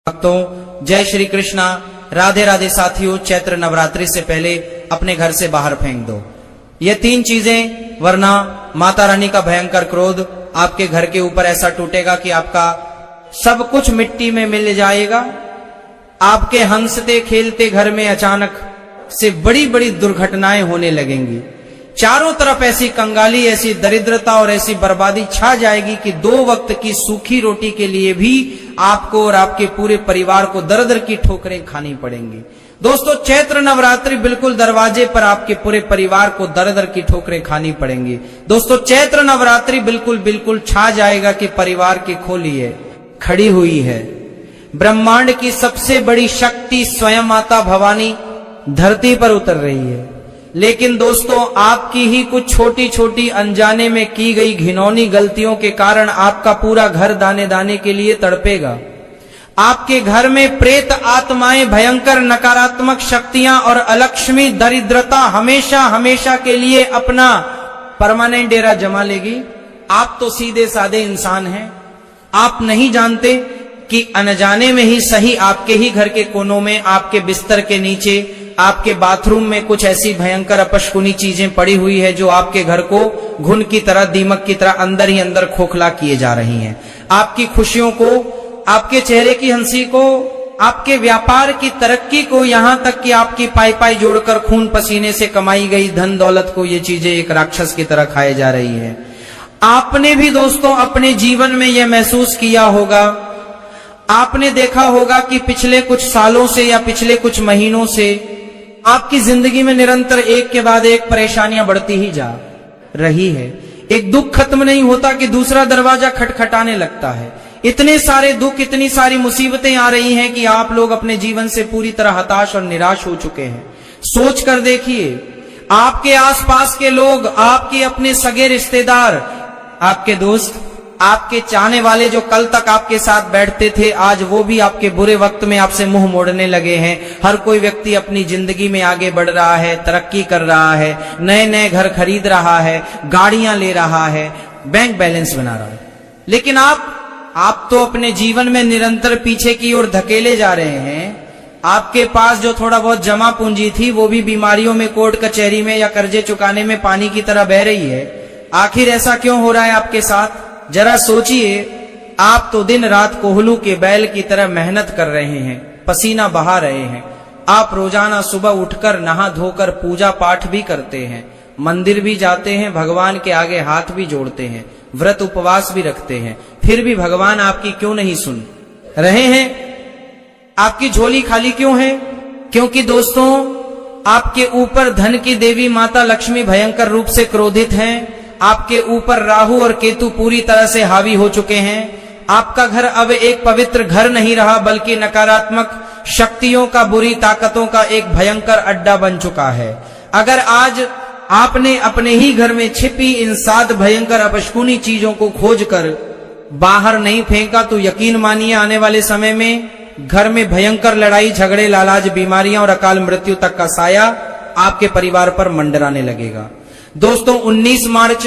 भक्तों, जय श्री कृष्णा, राधे राधे साथियों। चैत्र नवरात्रि से पहले अपने घर से बाहर फेंक दो ये 3 चीजें, वरना माता रानी का भयंकर क्रोध आपके घर के ऊपर ऐसा टूटेगा कि आपका सब कुछ मिट्टी में मिल जाएगा। आपके हंसते खेलते घर में अचानक से बड़ी बड़ी दुर्घटनाएं होने लगेंगी। चारों तरफ ऐसी कंगाली, ऐसी दरिद्रता और ऐसी बर्बादी छा जाएगी कि 2 वक्त की सूखी रोटी के लिए भी आपको और आपके पूरे परिवार को दर दर की ठोकरें खानी पड़ेंगी। दोस्तों, चैत्र नवरात्रि बिल्कुल दरवाजे पर आपके पूरे परिवार को दर दर की ठोकरें खानी पड़ेंगी। दोस्तों, चैत्र नवरात्रि बिल्कुल छा जाएगा कि परिवार की खोली खड़ी हुई है। ब्रह्मांड की सबसे बड़ी शक्ति स्वयं माता भवानी धरती पर उतर रही है। लेकिन दोस्तों, आपकी ही कुछ छोटी छोटी अनजाने में की गई घिनौनी गलतियों के कारण आपका पूरा घर दाने दाने के लिए तड़पेगा। आपके घर में प्रेत आत्माएं, भयंकर नकारात्मक शक्तियां और अलक्ष्मी दरिद्रता हमेशा हमेशा के लिए अपना परमानेंट डेरा जमा लेगी। आप तो सीधे साधे इंसान हैं, आप नहीं जानते कि अनजाने में ही सही आपके ही घर के कोनों में, आपके बिस्तर के नीचे, आपके बाथरूम में कुछ ऐसी भयंकर अपशकुनी चीजें पड़ी हुई है जो आपके घर को घुन की तरह, दीमक की तरह अंदर ही अंदर खोखला किए जा रही हैं। आपकी खुशियों को, आपके चेहरे की हंसी को, आपके व्यापार की तरक्की को, यहां तक कि आपकी पाई पाई जोड़कर खून पसीने से कमाई गई धन दौलत को, ये चीजें एक राक्षस की तरह खाए जा रही है। आपने भी दोस्तों अपने जीवन में यह महसूस किया होगा, आपने देखा होगा कि पिछले कुछ सालों से या पिछले कुछ महीनों से आपकी जिंदगी में निरंतर एक के बाद एक परेशानियां बढ़ती ही जा रही है। एक दुख खत्म नहीं होता कि दूसरा दरवाजा खटखटाने लगता है। इतने सारे दुख, इतनी सारी मुसीबतें आ रही हैं कि आप लोग अपने जीवन से पूरी तरह हताश और निराश हो चुके हैं। सोच कर देखिए, आपके आसपास के लोग, आपके अपने सगे रिश्तेदार, आपके दोस्त, आपके चाहने वाले जो कल तक आपके साथ बैठते थे, आज वो भी आपके बुरे वक्त में आपसे मुंह मोड़ने लगे हैं। हर कोई व्यक्ति अपनी जिंदगी में आगे बढ़ रहा है, तरक्की कर रहा है, नए नए घर खरीद रहा है, गाड़ियां ले रहा है, बैंक बैलेंस बना रहा है। लेकिन आप तो अपने जीवन में निरंतर पीछे की ओर धकेले जा रहे हैं। आपके पास जो थोड़ा बहुत जमा पूंजी थी वो भी बीमारियों में, कोर्ट कचहरी में या कर्जे चुकाने में पानी की तरह बह रही है। आखिर ऐसा क्यों हो रहा है आपके साथ? जरा सोचिए। आप तो दिन रात कोहलू के बैल की तरह मेहनत कर रहे हैं, पसीना बहा रहे हैं। आप रोजाना सुबह उठकर नहा धोकर पूजा पाठ भी करते हैं, मंदिर भी जाते हैं, भगवान के आगे हाथ भी जोड़ते हैं, व्रत उपवास भी रखते हैं। फिर भी भगवान आपकी क्यों नहीं सुन रहे हैं? आपकी झोली खाली क्यों है? क्योंकि दोस्तों, आपके ऊपर धन की देवी माता लक्ष्मी भयंकर रूप से क्रोधित हैं। आपके ऊपर राहु और केतु पूरी तरह से हावी हो चुके हैं। आपका घर अब एक पवित्र घर नहीं रहा, बल्कि नकारात्मक शक्तियों का, बुरी ताकतों का एक भयंकर अड्डा बन चुका है। अगर आज आपने अपने ही घर में छिपी इन 7 भयंकर अपशकुनी चीजों को खोजकर बाहर नहीं फेंका तो यकीन मानिए, आने वाले समय में घर में भयंकर लड़ाई झगड़े, लालाज, बीमारियां और अकाल मृत्यु तक का साया आपके परिवार पर मंडराने लगेगा। दोस्तों, 19 मार्च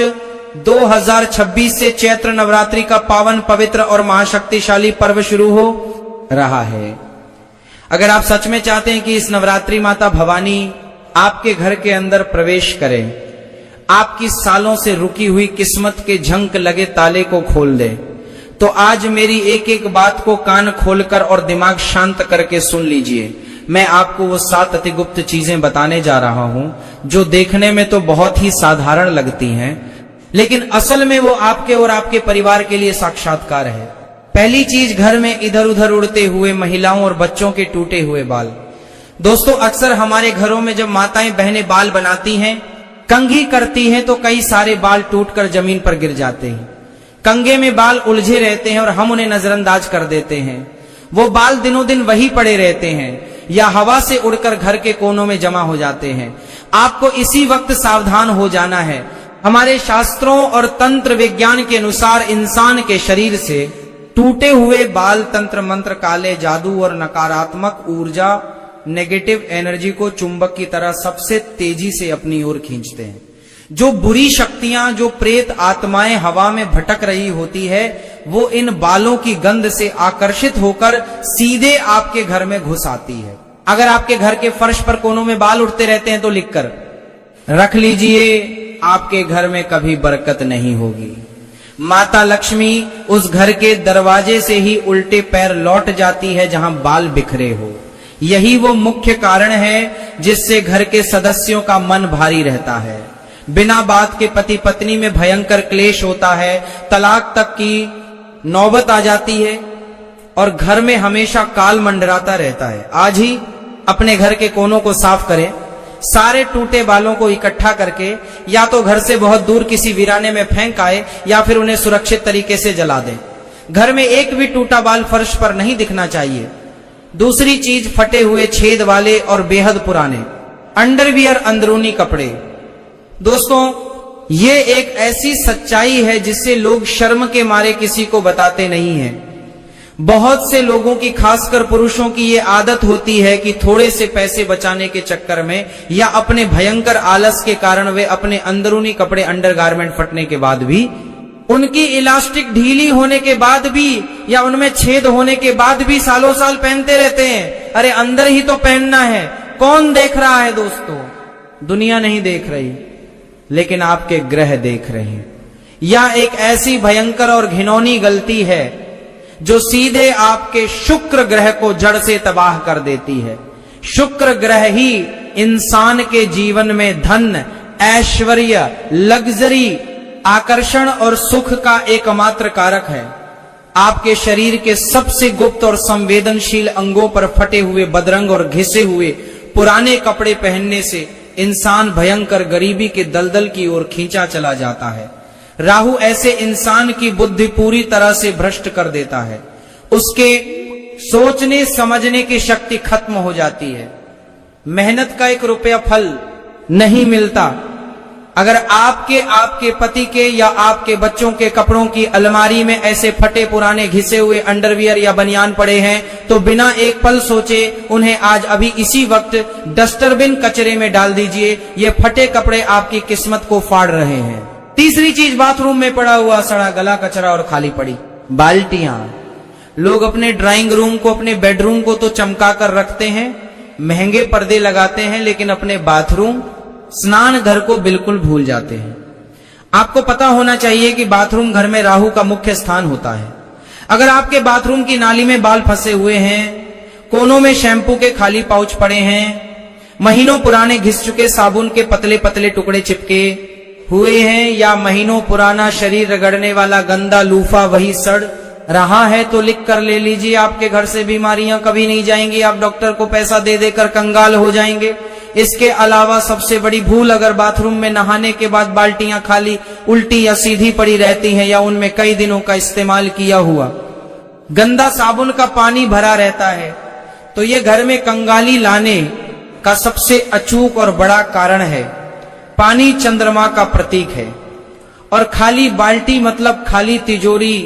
2026 से चैत्र नवरात्रि का पावन, पवित्र और महाशक्तिशाली पर्व शुरू हो रहा है। अगर आप सच में चाहते हैं कि इस नवरात्रि माता भवानी आपके घर के अंदर प्रवेश करें, आपकी सालों से रुकी हुई किस्मत के झंक लगे ताले को खोल दे, तो आज मेरी एक एक बात को कान खोलकर और दिमाग शांत करके सुन लीजिए। मैं आपको वो 7 अति गुप्त चीजें बताने जा रहा हूं जो देखने में तो बहुत ही साधारण लगती हैं, लेकिन असल में वो आपके और आपके परिवार के लिए साक्षात्कार है। पहली चीज, घर में इधर उधर उड़ते हुए महिलाओं और बच्चों के टूटे हुए बाल। दोस्तों, अक्सर हमारे घरों में जब माताएं बहनें बाल बनाती हैं, कंघी करती हैं, तो कई सारे बाल टूटकर जमीन पर गिर जाते हैं। कंघे में बाल उलझे रहते हैं और हम उन्हें नजरअंदाज कर देते हैं। वो बाल दिनों दिन वही पड़े रहते हैं या हवा से उड़कर घर के कोनों में जमा हो जाते हैं। आपको इसी वक्त सावधान हो जाना है। हमारे शास्त्रों और तंत्र विज्ञान के अनुसार इंसान के शरीर से टूटे हुए बाल तंत्र मंत्र, काले जादू और नकारात्मक ऊर्जा, नेगेटिव एनर्जी को चुंबक की तरह सबसे तेजी से अपनी ओर खींचते हैं। जो बुरी शक्तियां, जो प्रेत आत्माएं हवा में भटक रही होती है, वो इन बालों की गंध से आकर्षित होकर सीधे आपके घर में घुस आती है। अगर आपके घर के फर्श पर कोनों में बाल उठते रहते हैं तो लिखकर रख लीजिए, आपके घर में कभी बरकत नहीं होगी। माता लक्ष्मी उस घर के दरवाजे से ही उल्टे पैर लौट जाती है जहां बाल बिखरे हो। यही वो मुख्य कारण है जिससे घर के सदस्यों का मन भारी रहता है। बिना बात के पति पत्नी में भयंकर क्लेश होता है, तलाक तक की नौबत आ जाती है और घर में हमेशा काल मंडराता रहता है। आज ही अपने घर के कोनों को साफ करें, सारे टूटे बालों को इकट्ठा करके या तो घर से बहुत दूर किसी वीराने में फेंक आए या फिर उन्हें सुरक्षित तरीके से जला दें। घर में एक भी टूटा बाल फर्श पर नहीं दिखना चाहिए। दूसरी चीज, फटे हुए छेद वाले और बेहद पुराने अंडरवियर, अंदरूनी कपड़े। दोस्तों, ये एक ऐसी सच्चाई है जिससे लोग शर्म के मारे किसी को बताते नहीं हैं। बहुत से लोगों की, खासकर पुरुषों की, ये आदत होती है कि थोड़े से पैसे बचाने के चक्कर में या अपने भयंकर आलस के कारण वे अपने अंदरूनी कपड़े, अंडरगारमेंट फटने के बाद भी, उनकी इलास्टिक ढीली होने के बाद भी या उनमें छेद होने के बाद भी सालों साल पहनते रहते हैं। अरे अंदर ही तो पहनना है। कौन देख रहा है दोस्तों? दुनिया नहीं देख रही, लेकिन आपके ग्रह देख रहे हैं। यह एक ऐसी भयंकर और घिनौनी गलती है जो सीधे आपके शुक्र ग्रह को जड़ से तबाह कर देती है। शुक्र ग्रह ही इंसान के जीवन में धन, ऐश्वर्य, लग्जरी, आकर्षण और सुख का एकमात्र कारक है। आपके शरीर के सबसे गुप्त और संवेदनशील अंगों पर फटे हुए, बदरंग और घिसे हुए पुराने कपड़े पहनने से इंसान भयंकर गरीबी के दलदल की ओर खींचा चला जाता है। राहु ऐसे इंसान की बुद्धि पूरी तरह से भ्रष्ट कर देता है। उसके सोचने समझने की शक्ति खत्म हो जाती है। मेहनत का 1 रुपया फल नहीं मिलता। अगर आपके पति के या आपके बच्चों के कपड़ों की अलमारी में ऐसे फटे पुराने घिसे हुए अंडरवियर या बनियान पड़े हैं तो बिना एक पल सोचे उन्हें आज अभी इसी वक्त डस्टरबिन कचरे में डाल दीजिए। ये फटे कपड़े आपकी किस्मत को फाड़ रहे हैं। तीसरी चीज, बाथरूम में पड़ा हुआ सड़ा गला कचरा और खाली पड़ी बाल्टियां। लोग अपने ड्राइंग रूम को, अपने बेडरूम को तो चमका कर रखते हैं, महंगे पर्दे लगाते हैं, लेकिन अपने बाथरूम, स्नान घर को बिल्कुल भूल जाते हैं। आपको पता होना चाहिए कि बाथरूम घर में राहु का मुख्य स्थान होता है। अगर आपके बाथरूम की नाली में बाल फंसे हुए हैं, कोनों में शैम्पू के खाली पाउच पड़े हैं, महीनों पुराने घिस चुके साबुन के पतले पतले टुकड़े चिपके हुए हैं, या महीनों पुराना शरीर रगड़ने वाला गंदा लूफा वही सड़ रहा है, तो लिख कर ले लीजिए, आपके घर से बीमारियां कभी नहीं जाएंगी। आप डॉक्टर को पैसा दे देकर कंगाल हो जाएंगे। इसके अलावा सबसे बड़ी भूल, अगर बाथरूम में नहाने के बाद बाल्टियां खाली उल्टी या सीधी पड़ी रहती हैं या उनमें कई दिनों का इस्तेमाल किया हुआ गंदा साबुन का पानी भरा रहता है, तो ये घर में कंगाली लाने का सबसे अचूक और बड़ा कारण है। पानी चंद्रमा का प्रतीक है और खाली बाल्टी मतलब खाली तिजोरी।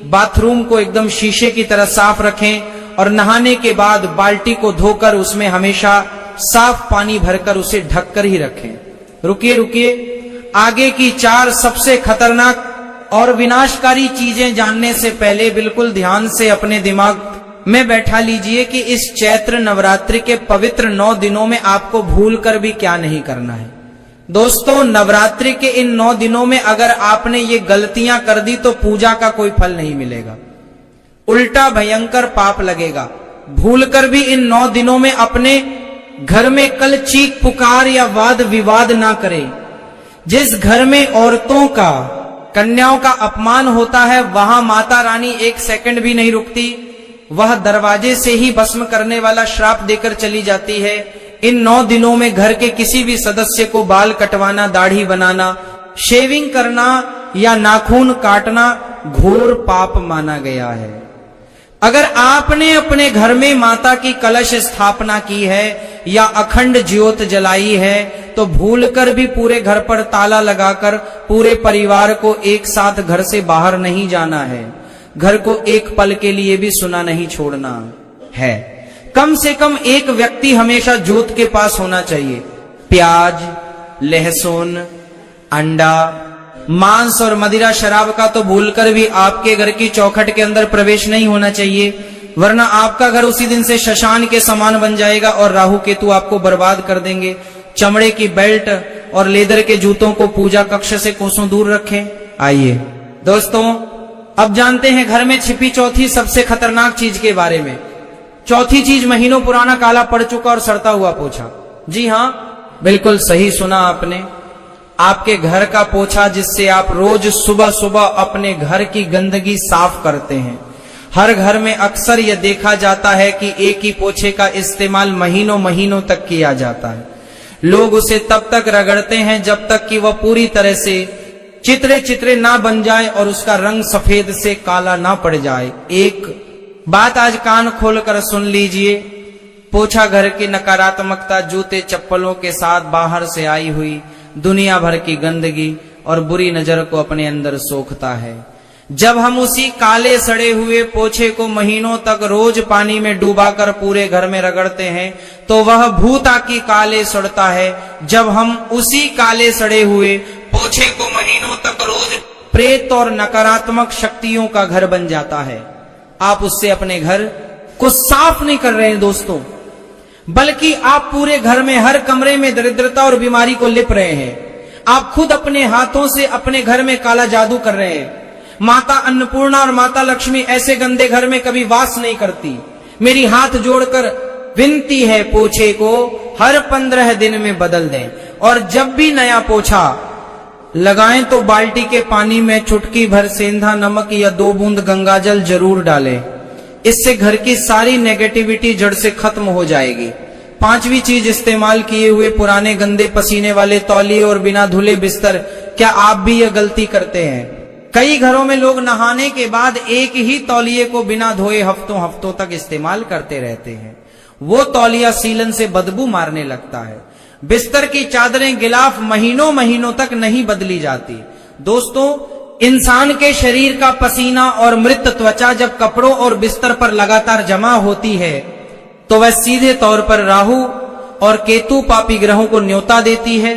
बाथरूम को एकदम शीशे की तरह साफ रखें और नहाने के बाद बाल्टी को धोकर उसमें हमेशा साफ पानी भरकर उसे ढककर ही रखें। रुकिए, आगे की 4 सबसे खतरनाक और विनाशकारी चीजें जानने से पहले बिल्कुल ध्यान से अपने दिमाग में बैठा लीजिए कि इस चैत्र नवरात्रि के पवित्र 9 दिनों में आपको भूलकर भी क्या नहीं करना है। दोस्तों, नवरात्रि के इन 9 दिनों में अगर आपने ये गलतियां कर दी तो पूजा का कोई फल नहीं मिलेगा, उल्टा भयंकर पाप लगेगा। भूलकर भी इन 9 दिनों में अपने घर में कल चीख पुकार या वाद विवाद ना करें। जिस घर में औरतों का, कन्याओं का अपमान होता है, वहां माता रानी 1 सेकंड भी नहीं रुकती। वह दरवाजे से ही भस्म करने वाला श्राप देकर चली जाती है। इन 9 दिनों में घर के किसी भी सदस्य को बाल कटवाना, दाढ़ी बनाना, शेविंग करना या नाखून काटना घोर पाप माना गया है। अगर आपने अपने घर में माता की कलश स्थापना की है या अखंड ज्योत जलाई है तो भूलकर भी पूरे घर पर ताला लगाकर पूरे परिवार को एक साथ घर से बाहर नहीं जाना है। घर को एक पल के लिए भी सुना नहीं छोड़ना है। कम से कम एक व्यक्ति हमेशा ज्योत के पास होना चाहिए। प्याज, लहसुन, अंडा, मांस और मदिरा शराब का तो भूलकर भी आपके घर की चौखट के अंदर प्रवेश नहीं होना चाहिए, वरना आपका घर उसी दिन से शशान के समान बन जाएगा और राहु केतु आपको बर्बाद कर देंगे। चमड़े की बेल्ट और लेदर के जूतों को पूजा कक्ष से कोसों दूर रखें। आइए दोस्तों, अब जानते हैं घर में छिपी चौथी सबसे खतरनाक चीज के बारे में। चौथी चीज महीनों पुराना काला पड़ चुका और सड़ता हुआ पोछा। जी हां, बिल्कुल सही सुना आपने। आपके घर का पोछा जिससे आप रोज सुबह सुबह अपने घर की गंदगी साफ करते हैं। हर घर में अक्सर यह देखा जाता है कि एक ही पोछे का इस्तेमाल महीनों महीनों तक किया जाता है। लोग उसे तब तक रगड़ते हैं जब तक कि वह पूरी तरह से चित्रे चित्रे ना बन जाए और उसका रंग सफेद से काला ना पड़ जाए। एक बात आज कान खोलकर सुन लीजिए, पोछा घर की नकारात्मकता, जूते चप्पलों के साथ बाहर से आई हुई दुनिया भर की गंदगी और बुरी नजर को अपने अंदर सोखता है। जब हम उसी काले सड़े हुए पोछे को महीनों तक रोज पानी में डुबाकर पूरे घर में रगड़ते हैं तो वह भूता की काले सड़ता है। जब हम उसी काले सड़े हुए पोछे को महीनों तक रोज प्रेत और नकारात्मक शक्तियों का घर बन जाता है। आप उससे अपने घर को साफ नहीं कर रहे हैं दोस्तों, बल्कि आप पूरे घर में हर कमरे में दरिद्रता और बीमारी को लिप रहे हैं। आप खुद अपने हाथों से अपने घर में काला जादू कर रहे हैं। माता अन्नपूर्णा और माता लक्ष्मी ऐसे गंदे घर में कभी वास नहीं करती। मेरी हाथ जोड़कर विनती है, पोछे को हर 15 दिन में बदल दें और जब भी नया पोछा लगाएं तो बाल्टी के पानी में चुटकी भर सेंधा नमक या 2 बूंद गंगाजल जरूर डालें। इससे घर की सारी नेगेटिविटी जड़ से खत्म हो जाएगी। 5वीं चीज, इस्तेमाल किए हुए पुराने गंदे पसीने वाले तौलिए और बिना धुले बिस्तर। क्या आप भी यह गलती करते हैं? कई घरों में लोग नहाने के बाद एक ही तौलिए को बिना धोए हफ्तों हफ्तों तक इस्तेमाल करते रहते हैं। वो तौलिया सीलन से बदबू मारने लगता है। बिस्तर की चादरें, गिलाफ महीनों महीनों तक नहीं बदली जाती। दोस्तों, इंसान के शरीर का पसीना और मृत त्वचा जब कपड़ों और बिस्तर पर लगातार जमा होती है तो वह सीधे तौर पर राहु और केतु पापी ग्रहों को न्योता देती है।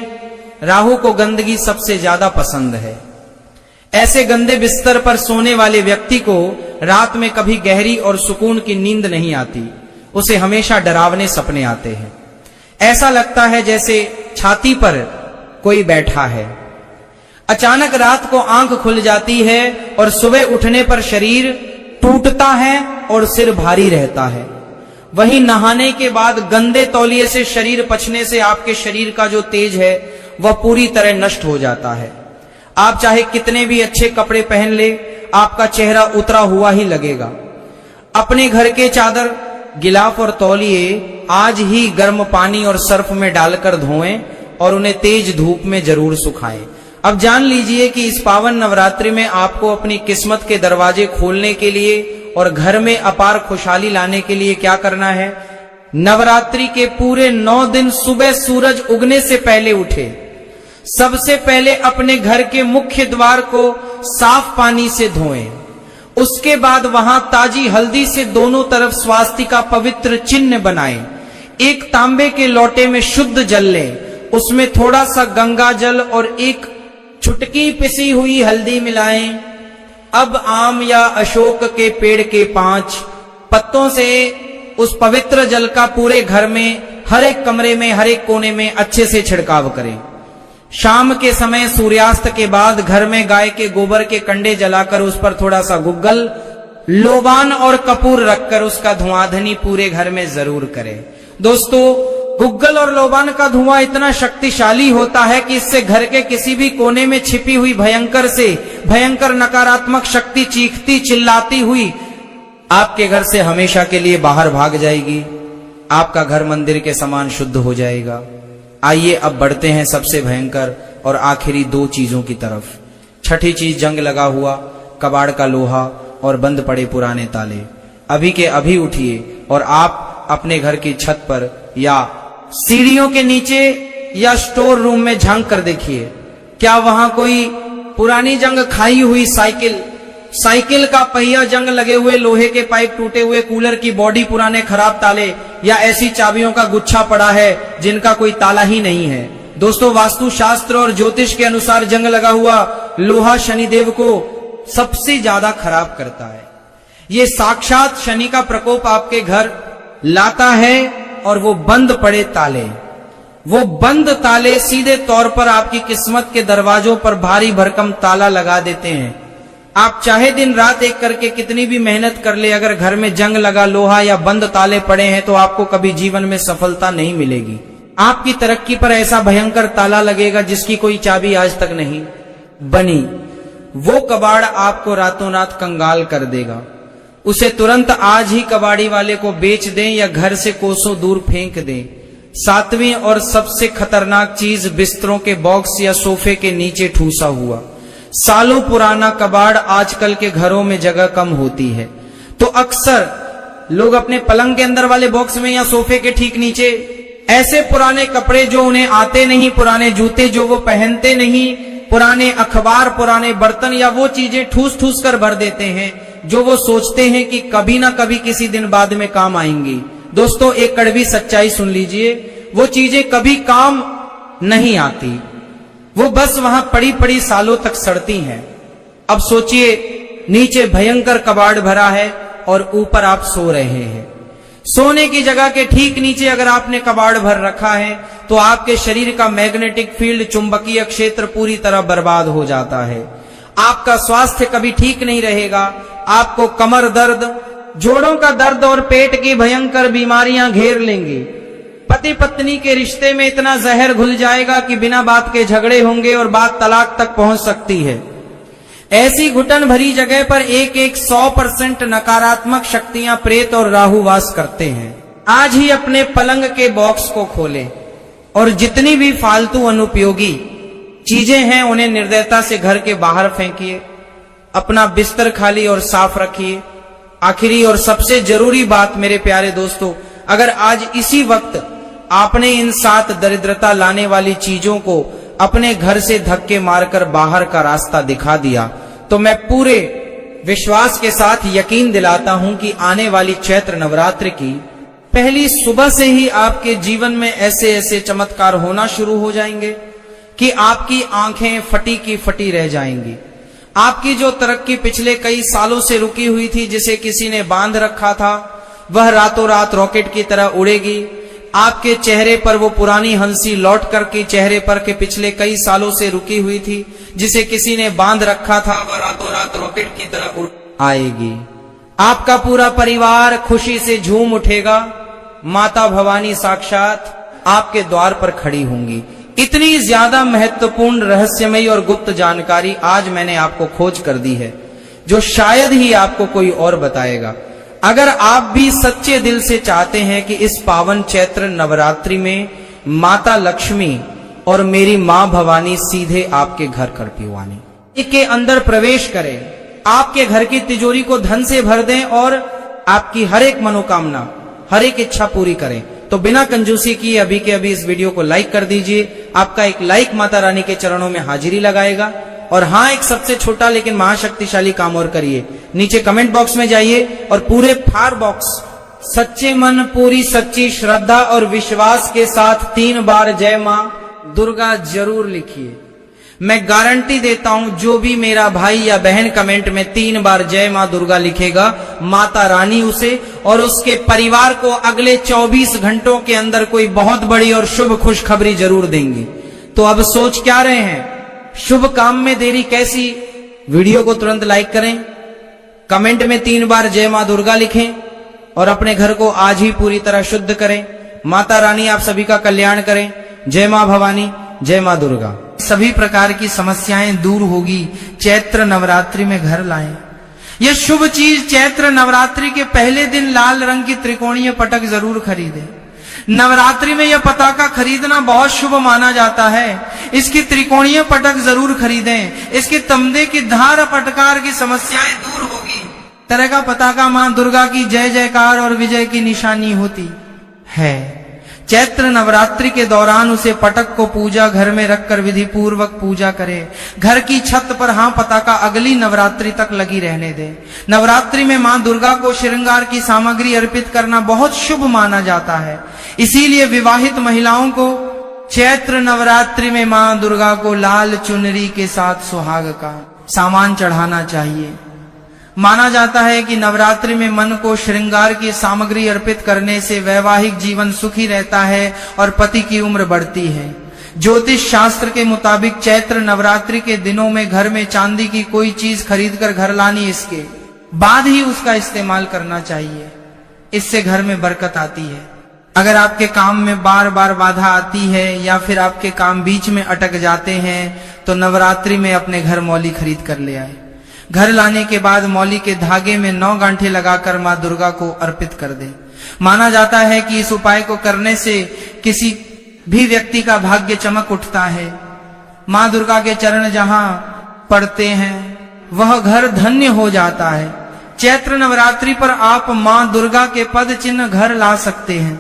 राहु को गंदगी सबसे ज्यादा पसंद है। ऐसे गंदे बिस्तर पर सोने वाले व्यक्ति को रात में कभी गहरी और सुकून की नींद नहीं आती। उसे हमेशा डरावने सपने आते हैं। ऐसा लगता है जैसे छाती पर कोई बैठा है। अचानक रात को आंख खुल जाती है और सुबह उठने पर शरीर टूटता है और सिर भारी रहता है। वहीं नहाने के बाद गंदे तौलिए से शरीर पचने से आपके शरीर का जो तेज है वह पूरी तरह नष्ट हो जाता है। आप चाहे कितने भी अच्छे कपड़े पहन ले, आपका चेहरा उतरा हुआ ही लगेगा। अपने घर के चादर, गिलाफ और तौलिए आज ही गर्म पानी और सर्फ में डालकर धोएं और उन्हें तेज धूप में जरूर सुखाएं। अब जान लीजिए कि इस पावन नवरात्रि में आपको अपनी किस्मत के दरवाजे खोलने के लिए और घर में अपार खुशहाली लाने के लिए क्या करना है। नवरात्रि के पूरे 9 दिन सुबह सूरज उगने से पहले उठे। सबसे पहले अपने घर के मुख्य द्वार को साफ पानी से धोएं। उसके बाद वहां ताजी हल्दी से दोनों तरफ स्वास्तिका पवित्र चिन्ह बनाएं। एक तांबे के लोटे में शुद्ध जल लें, उसमें थोड़ा सा गंगा जल और एक चुटकी पिसी हुई हल्दी मिलाएं। अब आम या अशोक के पेड़ के 5 पत्तों से उस पवित्र जल का पूरे घर में, हर एक कमरे में, हर एक कोने में अच्छे से छिड़काव करें। शाम के समय सूर्यास्त के बाद घर में गाय के गोबर के कंडे जलाकर उस पर थोड़ा सा गुग्गल, लोबान और कपूर रखकर उसका धुआंधनी पूरे घर में जरूर करें। दोस्तों, गुग्गल और लोबान का धुआं इतना शक्तिशाली होता है कि इससे घर के किसी भी कोने में छिपी हुई भयंकर से भयंकर नकारात्मक शक्ति चीखती चिल्लाती हुई आपके घर से हमेशा के लिए बाहर भाग जाएगी। आपका घर मंदिर के समान शुद्ध हो जाएगा। आइए अब बढ़ते हैं सबसे भयंकर और आखिरी 2 चीजों की तरफ। छठी चीज, जंग लगा हुआ कबाड़ का लोहा और बंद पड़े पुराने ताले। अभी के अभी उठिए और आप अपने घर की छत पर या सीढ़ियों के नीचे या स्टोर रूम में झांक कर देखिए, क्या वहां कोई पुरानी जंग खाई हुई साइकिल का पहिया जंग लगे हुए, लोहे के पाइप टूटे हुए, कूलर की बॉडी पुराने खराब ताले या ऐसी चाबियों का गुच्छा पड़ा है जिनका कोई ताला ही नहीं है। दोस्तों, वास्तु शास्त्र और ज्योतिष के अनुसार जंग लगा हुआ लोहा शनिदेव को सबसे ज्यादा खराब करता है। ये साक्षात शनि का प्रकोप आपके घर लाता है और वो बंद पड़े ताले, वो बंद ताले सीधे तौर पर आपकी किस्मत के दरवाजों पर भारी भरकम ताला लगा देते हैं। आप चाहे दिन रात एक करके कितनी भी मेहनत कर ले, अगर घर में जंग लगा लोहा या बंद ताले पड़े हैं तो आपको कभी जीवन में सफलता नहीं मिलेगी। आपकी तरक्की पर ऐसा भयंकर ताला लगेगा जिसकी कोई चाबी आज तक नहीं बनी। वो कबाड़ आपको रातों रात कंगाल कर देगा। उसे तुरंत आज ही कबाड़ी वाले को बेच दें या घर से कोसों दूर फेंक दें। सातवीं और सबसे खतरनाक चीज, बिस्तरों के बॉक्स या सोफे के नीचे ठूसा हुआ सालों पुराना कबाड़। आजकल के घरों में जगह कम होती है तो अक्सर लोग अपने पलंग के अंदर वाले बॉक्स में या सोफे के ठीक नीचे ऐसे पुराने कपड़े जो उन्हें आते नहीं, पुराने जूते जो वो पहनते नहीं, पुराने अखबार, पुराने बर्तन या वो चीजें ठूस ठूस कर भर देते हैं जो वो सोचते हैं कि कभी ना कभी किसी दिन बाद में काम आएंगी। दोस्तों, एक कड़वी सच्चाई सुन लीजिए, वो चीजें कभी काम नहीं आती, वो बस वहां पड़ी पड़ी सालों तक सड़ती हैं। अब सोचिए, नीचे भयंकर कबाड़ भरा है और ऊपर आप सो रहे हैं। सोने की जगह के ठीक नीचे अगर आपने कबाड़ भर रखा है तो आपके शरीर का मैग्नेटिक फील्ड, चुंबकीय क्षेत्र पूरी तरह बर्बाद हो जाता है। आपका स्वास्थ्य कभी ठीक नहीं रहेगा। आपको कमर दर्द, जोड़ों का दर्द और पेट की भयंकर बीमारियां घेर लेंगी। पति पत्नी के रिश्ते में इतना जहर घुल जाएगा कि बिना बात के झगड़े होंगे और बात तलाक तक पहुंच सकती है। ऐसी घुटन भरी जगह पर 100% नकारात्मक शक्तियां प्रेत और राहु वास करते हैं। आज ही अपने पलंग के बॉक्स को खोलें और जितनी भी फालतू अनुपयोगी चीजें हैं उन्हें निर्दयता से घर के बाहर फेंकिए। अपना बिस्तर खाली और साफ रखिए। आखिरी और सबसे जरूरी बात मेरे प्यारे दोस्तों, अगर आज इसी वक्त आपने इन 7 दरिद्रता लाने वाली चीजों को अपने घर से धक्के मारकर बाहर का रास्ता दिखा दिया तो मैं पूरे विश्वास के साथ यकीन दिलाता हूं कि आने वाली चैत्र नवरात्र की पहली सुबह से ही आपके जीवन में ऐसे ऐसे चमत्कार होना शुरू हो जाएंगे कि आपकी आंखें फटी की फटी रह जाएंगी। आपकी जो तरक्की पिछले कई सालों से रुकी हुई थी, जिसे किसी ने बांध रखा था, वह रातों रात रॉकेट की तरह उड़ेगी। आपके चेहरे पर वो पुरानी हंसी लौट कर के चेहरे पर के पिछले कई सालों से रुकी हुई थी, जिसे किसी ने बांध रखा था, वह रातों रात रॉकेट की तरह उड़ आएगी। आपका पूरा परिवार खुशी से झूम उठेगा। माता भवानी साक्षात आपके द्वार पर खड़ी होंगी। इतनी ज्यादा महत्वपूर्ण, रहस्यमयी और गुप्त जानकारी आज मैंने आपको खोज कर दी है जो शायद ही आपको कोई और बताएगा। अगर आप भी सच्चे दिल से चाहते हैं कि इस पावन चैत्र नवरात्रि में माता लक्ष्मी और मेरी मां भवानी सीधे आपके घर करपीवानी के अंदर प्रवेश करें, आपके घर की तिजोरी को धन से भर दें और आपकी हर एक मनोकामना, हर एक इच्छा पूरी करें, तो बिना कंजूसी किए अभी के अभी इस वीडियो को लाइक कर दीजिए। आपका एक लाइक माता रानी के चरणों में हाजिरी लगाएगा। और हाँ, एक सबसे छोटा लेकिन महाशक्तिशाली काम और करिए, नीचे कमेंट बॉक्स में जाइए और पूरे फार बॉक्स सच्चे मन, पूरी सच्ची श्रद्धा और विश्वास के साथ 3 बार जय मां दुर्गा जरूर लिखिए। मैं गारंटी देता हूं, जो भी मेरा भाई या बहन कमेंट में 3 बार जय मां दुर्गा लिखेगा, माता रानी उसे और उसके परिवार को अगले 24 घंटों के अंदर कोई बहुत बड़ी और शुभ खुशखबरी जरूर देंगी। तो अब सोच क्या रहे हैं, शुभ काम में देरी कैसी? वीडियो को तुरंत लाइक करें, कमेंट में 3 बार जय मां दुर्गा लिखें और अपने घर को आज ही पूरी तरह शुद्ध करें। माता रानी आप सभी का कल्याण करें। जय मां भवानी, जय मां दुर्गा। सभी प्रकार की समस्याएं दूर होगी। चैत्र नवरात्रि में घर लाएं यह शुभ चीज। चैत्र नवरात्रि के पहले दिन लाल रंग की त्रिकोणीय पटक जरूर खरीदें। नवरात्रि में यह पताका खरीदना बहुत शुभ माना जाता है। इसकी त्रिकोणीय पटक जरूर खरीदें। इसके तमदे की धार पटकार की समस्याएं दूर होगी। तरह का पताका मां दुर्गा की जय जयकार और विजय की निशानी होती है। चैत्र नवरात्रि के दौरान उसे पटक को पूजा घर में रखकर विधि पूर्वक पूजा करें। घर की छत पर हाँ पताका अगली नवरात्रि तक लगी रहने दें। नवरात्रि में मां दुर्गा को श्रृंगार की सामग्री अर्पित करना बहुत शुभ माना जाता है। इसीलिए विवाहित महिलाओं को चैत्र नवरात्रि में मां दुर्गा को लाल चुनरी के साथ सुहाग का सामान चढ़ाना चाहिए। माना जाता है कि नवरात्रि में मन को श्रृंगार की सामग्री अर्पित करने से वैवाहिक जीवन सुखी रहता है और पति की उम्र बढ़ती है। ज्योतिष शास्त्र के मुताबिक चैत्र नवरात्रि के दिनों में घर में चांदी की कोई चीज खरीदकर घर लानी, इसके बाद ही उसका इस्तेमाल करना चाहिए। इससे घर में बरकत आती है। अगर आपके काम में बार बार बाधा आती है या फिर आपके काम बीच में अटक जाते हैं तो नवरात्रि में अपने घर मौली खरीद कर ले आए। घर लाने के बाद मौली के धागे में 9 गांठें लगाकर मां दुर्गा को अर्पित कर दें। माना जाता है कि इस उपाय को करने से किसी भी व्यक्ति का भाग्य चमक उठता है। मां दुर्गा के चरण जहां पड़ते हैं वह घर धन्य हो जाता है। चैत्र नवरात्रि पर आप मां दुर्गा के पद चिन्ह घर ला सकते हैं।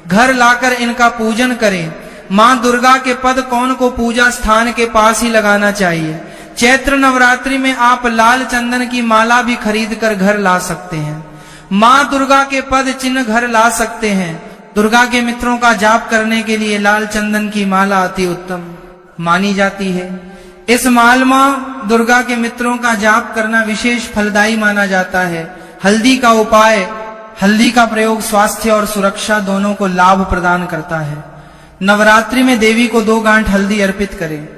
घर लाकर इनका पूजन करें। मां दुर्गा के पद कौन को पूजा स्थान के पास ही लगाना चाहिए। चैत्र नवरात्रि में आप लाल चंदन की माला भी खरीद कर घर ला सकते हैं। मां दुर्गा के पद चिन्ह घर ला सकते हैं। दुर्गा के मित्रों का जाप करने के लिए लाल चंदन की माला अति उत्तम मानी जाती है। इस माल मां दुर्गा के मित्रों का जाप करना विशेष फलदायी माना जाता है। हल्दी का उपाय, हल्दी का प्रयोग स्वास्थ्य और सुरक्षा दोनों को लाभ प्रदान करता है। नवरात्रि में देवी को 2 गांठ हल्दी अर्पित करें।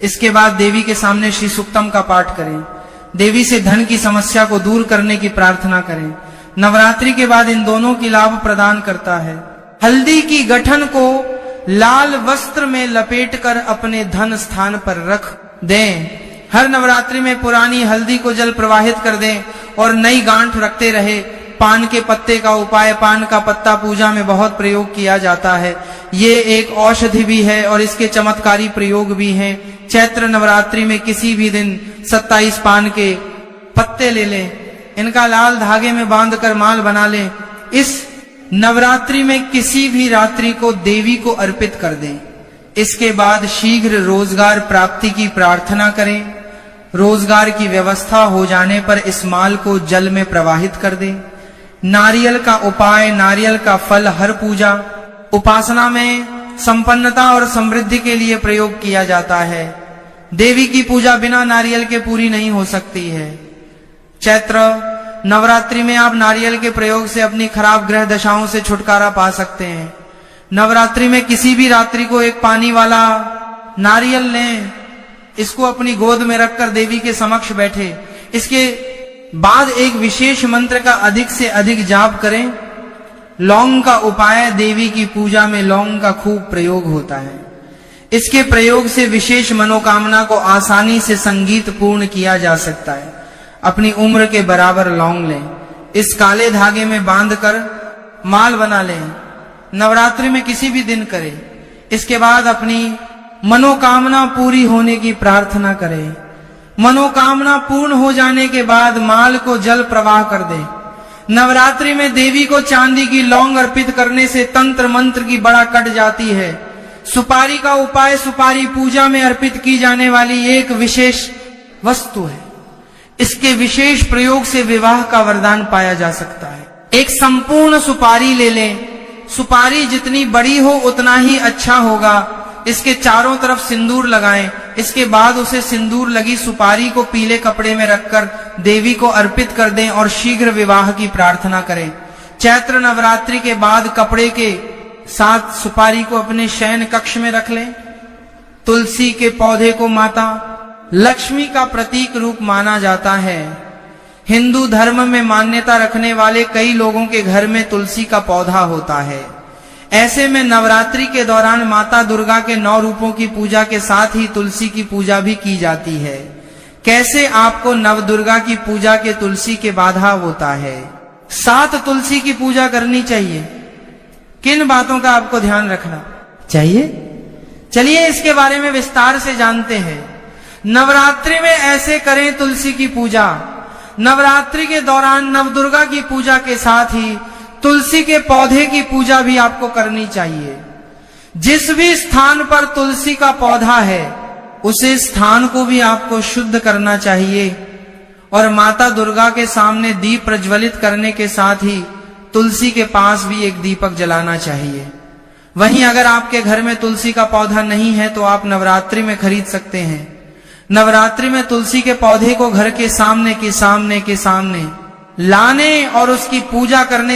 इसके बाद देवी के सामने श्री सूक्तम का पाठ करें। देवी से धन की समस्या को दूर करने की प्रार्थना करें। नवरात्रि के बाद इन दोनों की लाभ प्रदान करता है। हल्दी की गठन को लाल वस्त्र में लपेटकर अपने धन स्थान पर रख दें। हर नवरात्रि में पुरानी हल्दी को जल प्रवाहित कर दें और नई गांठ रखते रहे। पान के पत्ते का उपाय, पान का पत्ता पूजा में बहुत प्रयोग किया जाता है। ये एक औषधि भी है और इसके चमत्कारी प्रयोग भी हैं। चैत्र नवरात्रि में किसी भी दिन 27 पान के पत्ते ले लें, इनका लाल धागे में बांधकर माल बना लें। इस नवरात्रि में किसी भी रात्रि को देवी को अर्पित कर दें। इसके बाद शीघ्र रोजगार प्राप्ति की प्रार्थना करें। रोजगार की व्यवस्था हो जाने पर इस माल को जल में प्रवाहित कर दें। नारियल का उपाय, नारियल का फल हर पूजा उपासना में संपन्नता और समृद्धि के लिए प्रयोग किया जाता है। देवी की पूजा बिना नारियल के पूरी नहीं हो सकती है। चैत्र नवरात्रि में आप नारियल के प्रयोग से अपनी खराब ग्रह दशाओं से छुटकारा पा सकते हैं। नवरात्रि में किसी भी रात्रि को एक पानी वाला नारियल लें, इसको अपनी गोद में रखकर देवी के समक्ष बैठे। इसके बाद एक विशेष मंत्र का अधिक से अधिक जाप करें। लौंग का उपाय, देवी की पूजा में लौंग का खूब प्रयोग होता है। इसके प्रयोग से विशेष मनोकामना को आसानी से संगीत पूर्ण किया जा सकता है। अपनी उम्र के बराबर लौंग लें, इस काले धागे में बांधकर माल बना लें। नवरात्रि में किसी भी दिन करें। इसके बाद अपनी मनोकामना पूरी होने की प्रार्थना करें। मनोकामना पूर्ण हो जाने के बाद माल को जल प्रवाह कर दें। नवरात्रि में देवी को चांदी की लौंग अर्पित करने से तंत्र मंत्र की बड़ा कट जाती है। सुपारी का उपाय, सुपारी पूजा में अर्पित की जाने वाली एक विशेष वस्तु है। इसके विशेष प्रयोग से विवाह का वरदान पाया जा सकता है। एक संपूर्ण सुपारी ले लें। सुपारी जितनी बड़ी हो उतना ही अच्छा होगा। इसके चारों तरफ सिंदूर लगाएं। इसके बाद उसे सिंदूर लगी सुपारी को पीले कपड़े में रखकर देवी को अर्पित कर दें और शीघ्र विवाह की प्रार्थना करें। चैत्र नवरात्रि के बाद कपड़े के साथ सुपारी को अपने शयन कक्ष में रख लें। तुलसी के पौधे को माता लक्ष्मी का प्रतीक रूप माना जाता है। हिंदू धर्म में मान्यता रखने वाले कई लोगों के घर में तुलसी का पौधा होता है। ऐसे में नवरात्रि के दौरान माता दुर्गा के 9 रूपों की पूजा के साथ ही तुलसी की पूजा भी की जाती है। कैसे आपको नव दुर्गा की पूजा के तुलसी के बाधा होता है। 7 तुलसी की पूजा करनी चाहिए। किन बातों का आपको ध्यान रखना चाहिए, चलिए इसके बारे में विस्तार से जानते हैं। नवरात्रि में ऐसे करें तुलसी की पूजा। नवरात्रि के दौरान नवदुर्गा की पूजा के साथ ही तुलसी के पौधे की पूजा भी आपको करनी चाहिए। जिस भी स्थान पर तुलसी का पौधा है उसे स्थान को भी आपको शुद्ध करना चाहिए और माता दुर्गा के सामने दीप प्रज्वलित करने के साथ ही तुलसी के पास भी एक दीपक जलाना चाहिए। वहीं अगर आपके घर में तुलसी का पौधा नहीं है तो आप नवरात्रि में खरीद सकते हैं। नवरात्रि में तुलसी के पौधे को घर के सामने लाने और उसकी पूजा करने